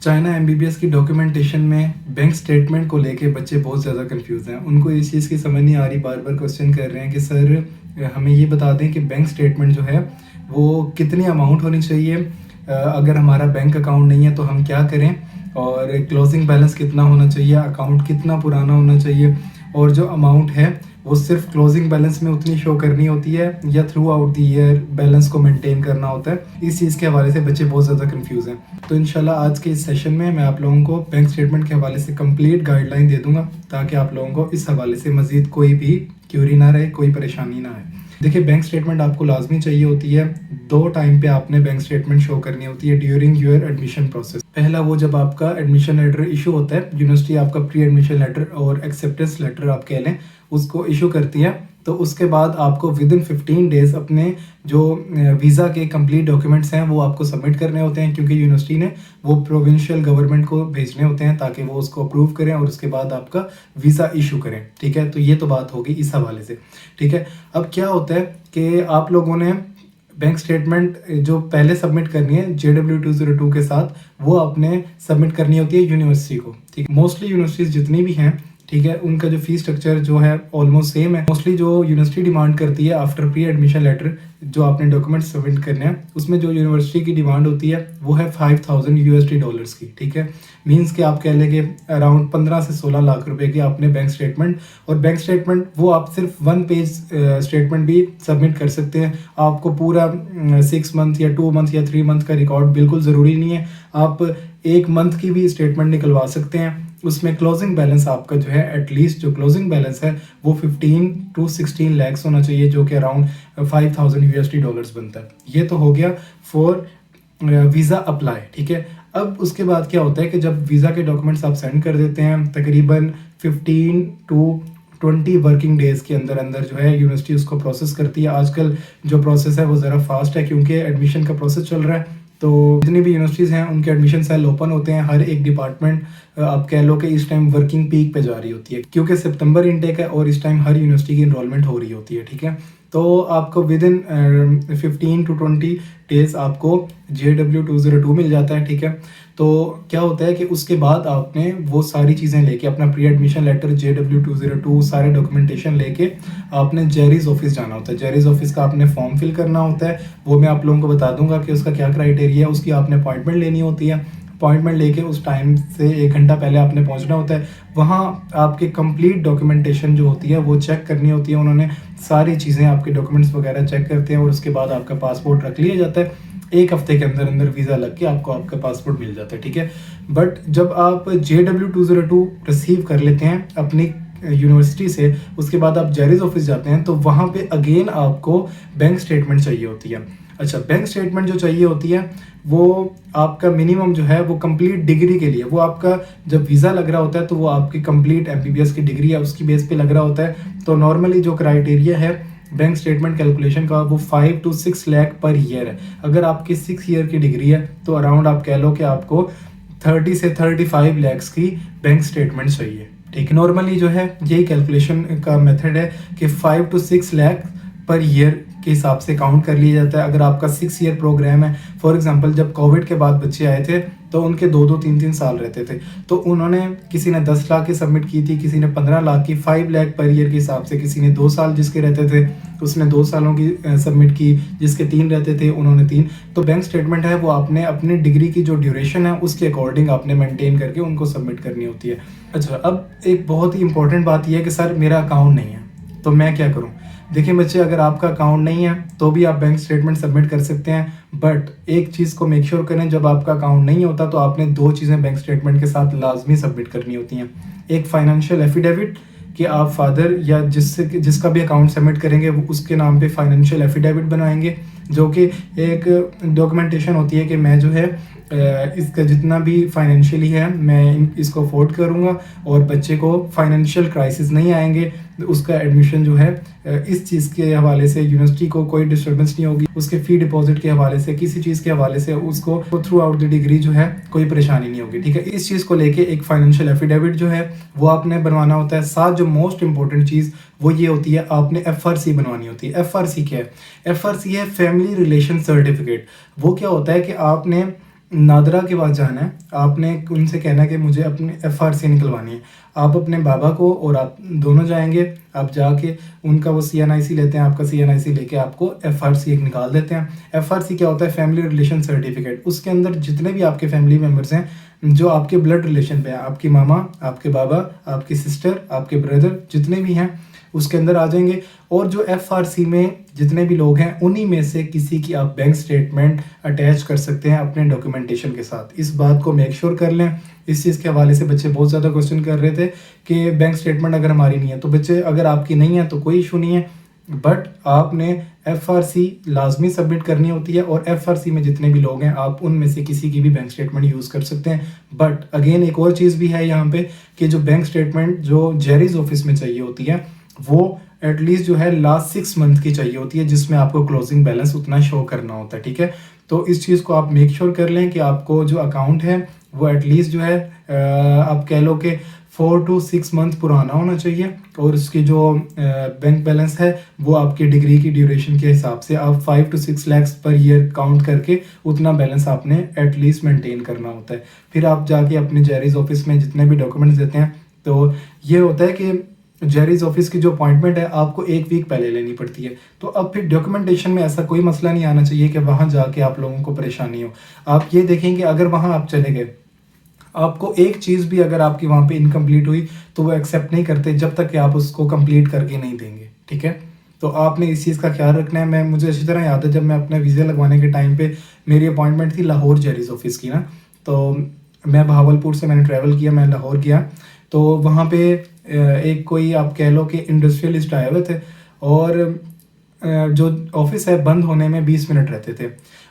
China MBBS की documentation में bank statement को लेके बच्चे बहुत ज़्यादा कंफ्यूज हैं। उनको इस चीज़ की समझ नहीं आ रही, बार बार क्वेश्चन कर रहे हैं कि सर हमें ये बता दें कि बैंक स्टेटमेंट जो है वो कितनी अमाउंट होनी चाहिए, अगर हमारा बैंक अकाउंट नहीं है तो हम क्या करें, और क्लोजिंग बैलेंस कितना होना चाहिए, अकाउंट कितना पुराना होना चाहिए, और जो अमाउंट है वो सिर्फ क्लोजिंग बैलेंस में उतनी शो करनी होती है या through out the year balance को मेंटेन करना होता है। इस चीज़ के हवाले से बच्चे बहुत ज़्यादा कंफ्यूज हैं। तो इंशाल्लाह आज के इस सेशन में मैं आप लोगों को बैंक स्टेटमेंट के हवाले से कंप्लीट गाइडलाइन दे दूंगा, ताकि आप लोगों को इस हवाले से मज़ीद कोई भी क्यूरी ना रहे, कोई परेशानी ना आए। देखिए, बैंक स्टेटमेंट आपको लाजमी चाहिए होती है। दो टाइम पे आपने बैंक स्टेटमेंट शो करनी होती है ड्यूरिंग योर एडमिशन प्रोसेस। पहला वो जब आपका एडमिशन लेटर इशू होता है, यूनिवर्सिटी आपका प्री एडमिशन लेटर और एक्सेप्टेंस लेटर आप कह लें, उसको इशू करती है। तो उसके बाद आपको विद इन 15 डेज अपने जो वीज़ा के कंप्लीट डॉक्यूमेंट्स हैं वो आपको सबमिट करने होते हैं, क्योंकि यूनिवर्सिटी ने वो प्रोविंशियल गवर्नमेंट को भेजने होते हैं ताकि वो उसको अप्रूव करें और उसके बाद आपका वीज़ा इशू करें। ठीक है, तो ये तो बात होगी इस हवाले से। ठीक है, अब क्या होता है कि आप लोगों ने बैंक स्टेटमेंट जो पहले सबमिट करनी है JW202 के साथ, वो आपने सबमिट करनी होती है यूनिवर्सिटी को। ठीक है, मोस्टली यूनिवर्सिटीज़ जितनी भी हैं, ठीक है, उनका जो फीस स्ट्रक्चर जो है ऑलमोस्ट सेम है। मोस्टली जो यूनिवर्सिटी डिमांड करती है आफ्टर प्री एडमिशन लेटर जो आपने डॉक्यूमेंट्स सबमिट करने हैं, उसमें जो यूनिवर्सिटी की डिमांड होती है वो है $5000 की। ठीक है, मींस कि आप कह लेंगे अराउंड 15 से 16 लाख रुपए की आपने बैंक स्टेटमेंट, और बैंक स्टेटमेंट वो आप सिर्फ 1 पेज स्टेटमेंट भी सबमिट कर सकते हैं। आपको पूरा 6 मंथ या 2 मंथ या 3 मंथ का रिकॉर्ड बिल्कुल ज़रूरी नहीं है। आप 1 मंथ की भी स्टेटमेंट निकलवा सकते हैं। उसमें क्लोजिंग बैलेंस आपका जो है, एटलीस्ट जो क्लोजिंग बैलेंस है वो 15 to 16 लैक्स होना चाहिए, जो कि अराउंड $5000 बनता है। ये तो हो गया फॉर वीज़ा अप्लाई। ठीक है, अब उसके बाद क्या होता है कि जब वीज़ा के डॉक्यूमेंट्स आप सेंड कर देते हैं, तकरीबन 15 to 20 वर्किंग डेज़ के अंदर अंदर जो है यूनिवर्सिटी उसको प्रोसेस करती है। आजकल जो प्रोसेस है वो ज़रा फास्ट है, क्योंकि एडमिशन का प्रोसेस चल रहा है। तो जितनी भी यूनिवर्सिटीज़ हैं उनके एडमिशन सेल ओपन होते हैं। हर एक डिपार्टमेंट आप कह लो कि इस टाइम वर्किंग पीक पे जा रही होती है, क्योंकि सितंबर इनटेक है और इस टाइम हर यूनिवर्सिटी की इनरोलमेंट हो रही होती है। ठीक है, तो आपको विद इन 15 to 20 डेज आपको JW202 मिल जाता है। ठीक है, तो क्या होता है कि उसके बाद आपने वो सारी चीज़ें लेके, अपना प्री एडमिशन लेटर, JW202, सारे डॉक्यूमेंटेशन लेके आपने जेरीज ऑफिस जाना होता है। जेरीज ऑफिस का आपने फॉर्म फिल करना होता है। वो मैं आप लोगों को बता दूंगा कि उसका क्या क्राइटेरिया है। उसकी आपने अपॉइंटमेंट लेनी होती है। अपॉइंटमेंट लेके उस टाइम से 1 घंटा पहले आपने पहुंचना होता है। वहाँ आपके कंप्लीट डॉक्यूमेंटेशन जो होती है वो चेक करनी होती है। उन्होंने सारी चीज़ें, आपके डॉक्यूमेंट्स वगैरह चेक करते हैं और उसके बाद आपका पासपोर्ट रख लिया जाता है। 1 हफ्ते के अंदर अंदर वीज़ा लग के आपको आपका पासपोर्ट मिल जाता है। ठीक है, बट जब आप JW202 रिसीव कर लेते हैं अपनी यूनिवर्सिटी से, उसके बाद आप जेरीज ऑफिस जाते हैं, तो वहाँ पे अगेन आपको बैंक स्टेटमेंट चाहिए होती है। अच्छा, बैंक स्टेटमेंट जो चाहिए होती है वो आपका मिनिमम जो है वो कंप्लीट डिग्री के लिए, वो आपका जब वीज़ा लग रहा होता है तो वो आपकी कंप्लीट MBBS की डिग्री है उसकी बेस पे लग रहा होता है। तो नॉर्मली जो क्राइटेरिया है बैंक स्टेटमेंट कैलकुलेशन का वो 5 to 6 लाख पर ईयर है। अगर आपकी 6 ईयर की डिग्री है तो अराउंड आप कह लो कि आपको 30 से 35 लैक्स की बैंक स्टेटमेंट चाहिए। ठीक है, नॉर्मली जो है यही कैलकुलेशन का मेथड है कि 5 to 6 लाख पर ईयर के हिसाब से काउंट कर लिया जाता है। अगर आपका 6 ईयर प्रोग्राम है, फॉर एग्जांपल जब कोविड के बाद बच्चे आए थे तो उनके 2-2 3-3 साल रहते थे, तो उन्होंने, किसी ने 10 लाख की सबमिट की थी, किसी ने 15 लाख की, 5 लाख पर ईयर के हिसाब से, किसी ने 2 साल जिसके रहते थे उसने 2 सालों की सबमिट की, जिसके 3 रहते थे उन्होंने 3। तो बैंक स्टेटमेंट है वो आपने अपनी डिग्री की जो ड्यूरेशन है उसके अकॉर्डिंग आपने मेंटेन करके उनको सबमिट करनी होती है। अच्छा, अब एक बहुत ही इंपॉर्टेंट बात यह है कि सर मेरा अकाउंट नहीं है तो मैं क्या करूँ। देखिए बच्चे, अगर आपका अकाउंट नहीं है तो भी आप बैंक स्टेटमेंट सबमिट कर सकते हैं, बट एक चीज़ को मेक श्योर करें, जब आपका अकाउंट नहीं होता तो आपने 2 चीज़ें बैंक स्टेटमेंट के साथ लाजमी सबमिट करनी होती हैं। एक फाइनेंशियल एफिडेविट कि आप फादर या जिसका भी अकाउंट सबमिट करेंगे वो उसके नाम पे फाइनेंशियल एफिडेविट बनाएंगे, जो कि एक डॉक्यूमेंटेशन होती है कि मैं जो है इसका जितना भी फाइनेंशियली है मैं इसको अफोर्ड करूँगा और बच्चे को फाइनेंशियल क्राइसिस नहीं आएंगे। उसका एडमिशन जो है इस चीज़ के हवाले से यूनिवर्सिटी को कोई डिस्टर्बेंस नहीं होगी, उसके फ़ी डिपॉजिट के हवाले से, किसी चीज़ के हवाले से उसको थ्रू आउट द डिग्री जो है कोई परेशानी नहीं होगी। ठीक है, इस चीज़ को लेके एक फाइनेंशियल एफिडेविट जो है वो आपने बनवाना होता है। साथ जो मोस्ट इंपॉर्टेंट चीज़ वो ये होती है, आपने FRC बनवानी होती है। FRC क्या है? FRC है फैमिली रिलेशन सर्टिफिकेट। वो क्या होता है कि आपने नादरा के पास जाना है, आपने उनसे कहना है कि मुझे अपनी एफआरसी निकलवानी है। आप अपने बाबा को और आप दोनों जाएंगे, आप जाके उनका वो सीएनआईसी लेते हैं, आपका सीएनआईसी लेके आपको एफआरसी एक निकाल देते हैं। एफआरसी क्या होता है? Family relation certificate. उसके अंदर जितने भी आपके फैमिली मेम्बर्स हैं जो आपके ब्लड रिलेशन पे हैं, आपकी मामा, आपके बाबा, आपकी सिस्टर, आपके ब्रदर, जितने भी हैं उसके अंदर आ जाएंगे। और जो एफआरसी में जितने भी लोग हैं उन्हीं में से किसी की आप बैंक स्टेटमेंट अटैच कर सकते हैं अपने डॉक्यूमेंटेशन के साथ। इस बात को मेक श्योर कर लें। इस चीज़ के हवाले से बच्चे बहुत ज़्यादा क्वेश्चन कर रहे थे कि बैंक स्टेटमेंट अगर हमारी नहीं है, तो बच्चे अगर आपकी नहीं है तो कोई इशू नहीं है, बट आपने एफआरसी लाजमी सबमिट करनी होती है। और एफआरसी में जितने भी लोग हैं आप उनमें से किसी की भी बैंक स्टेटमेंट यूज़ कर सकते हैं। बट अगेन एक और चीज़ भी है यहाँ पे कि जो बैंक स्टेटमेंट जो जेरीज ऑफिस में चाहिए होती है वो एटलीस्ट जो है लास्ट 6 मंथ की चाहिए होती है, जिसमें आपको क्लोजिंग बैलेंस उतना शो करना होता है। ठीक है, तो इस चीज़ को आप मेक श्योर कर लें कि आपको जो अकाउंट है वो एटलीस्ट जो है आप कह लो कि 4 to 6 मंथ पुराना होना चाहिए। और उसकी जो बैंक बैलेंस है वो आपकी डिग्री की ड्यूरेशन के हिसाब से आप 5 to 6 lakhs per year count करके उतना बैलेंस आपने एटलीस्ट मेंटेन करना होता है। फिर आप जाके अपने जेरीज ऑफिस में जितने भी डॉक्यूमेंट्स देते हैं, तो ये होता है कि जेरीज ऑफिस की जो अपॉइंटमेंट है आपको 1 वीक पहले लेनी पड़ती है। तो अब फिर डॉक्यूमेंटेशन में ऐसा कोई मसला नहीं आना चाहिए कि वहाँ जाके आप लोगों को परेशानी हो। आप ये देखें कि अगर वहाँ आप चले गए, आपको एक चीज़ भी अगर आपकी वहाँ पे इनकम्प्लीट हुई तो वो एक्सेप्ट नहीं करते जब तक कि आप उसको कंप्लीट करके नहीं देंगे। ठीक है, तो आपने इस चीज़ का ख्याल रखना है। मुझे अच्छी तरह याद है जब मैं अपना वीज़ा लगवाने के टाइम पे मेरी अपॉइंटमेंट थी लाहौर जेरीज ऑफिस की ना, तो मैं बहावलपुर से मैंने ट्रैवल किया, मैं लाहौर गया। तो वहाँ पे एक कोई आप कह लो कि इंडस्ट्रियलिस्ट आए हुए थे और जो ऑफिस है बंद होने में 20 मिनट रहते थे।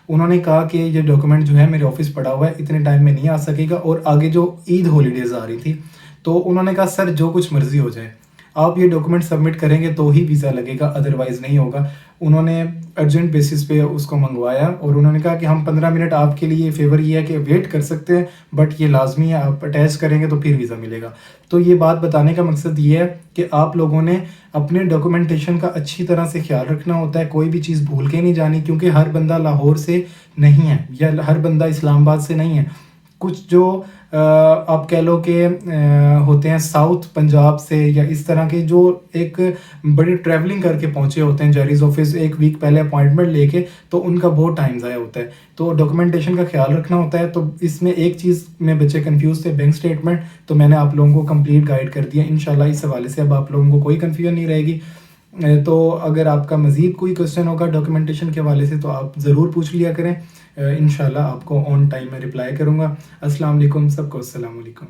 उन्होंने कहा कि ये डॉक्यूमेंट जो है मेरे ऑफिस पड़ा हुआ है, इतने टाइम में नहीं आ सकेगा। और आगे जो ईद हॉलीडेज़ आ रही थी, तो उन्होंने कहा सर जो कुछ मर्ज़ी हो जाए, आप ये डॉक्यूमेंट सबमिट करेंगे तो ही वीज़ा लगेगा, अदरवाइज़ नहीं होगा। उन्होंने अर्जेंट बेसिस पे उसको मंगवाया और उन्होंने कहा कि हम 15 मिनट आपके लिए फेवर ये है कि वेट कर सकते हैं, बट ये लाजमी है, आप अटैच करेंगे तो फिर वीज़ा मिलेगा। तो ये बात बताने का मकसद ये है कि आप लोगों ने अपने डॉक्यूमेंटेशन का अच्छी तरह से ख्याल रखना होता है। कोई भी चीज़ भूल के नहीं जानी, क्योंकि हर बंदा लाहौर से नहीं है या हर बंदा इस्लामाबाद से नहीं है। कुछ जो आप कह लो कि होते हैं साउथ पंजाब से या इस तरह के, जो एक बड़ी ट्रैवलिंग करके पहुंचे होते हैं जेरीज ऑफिस 1 वीक पहले अपॉइंटमेंट लेके, तो उनका बहुत टाइम ज़ाया होता है। तो डॉक्यूमेंटेशन का ख्याल रखना होता है। तो इसमें एक चीज़ में बच्चे कंफ्यूज थे, बैंक स्टेटमेंट, तो मैंने आप लोगों को कंप्लीट गाइड कर दिया। इंशाल्लाह इस हवाले से अब आप लोगों को कोई कन्फ्यूजन नहीं रहेगी। तो अगर आपका मज़ीद कोई क्वेश्चन होगा डॉक्यूमेंटेशन के हवाले से तो आप ज़रूर पूछ लिया करें। इंशाल्लाह आपको ऑन टाइम में रिप्लाई करूँगा। अस्सलाम वालेकुम, सबको अस्सलाम वालेकुम।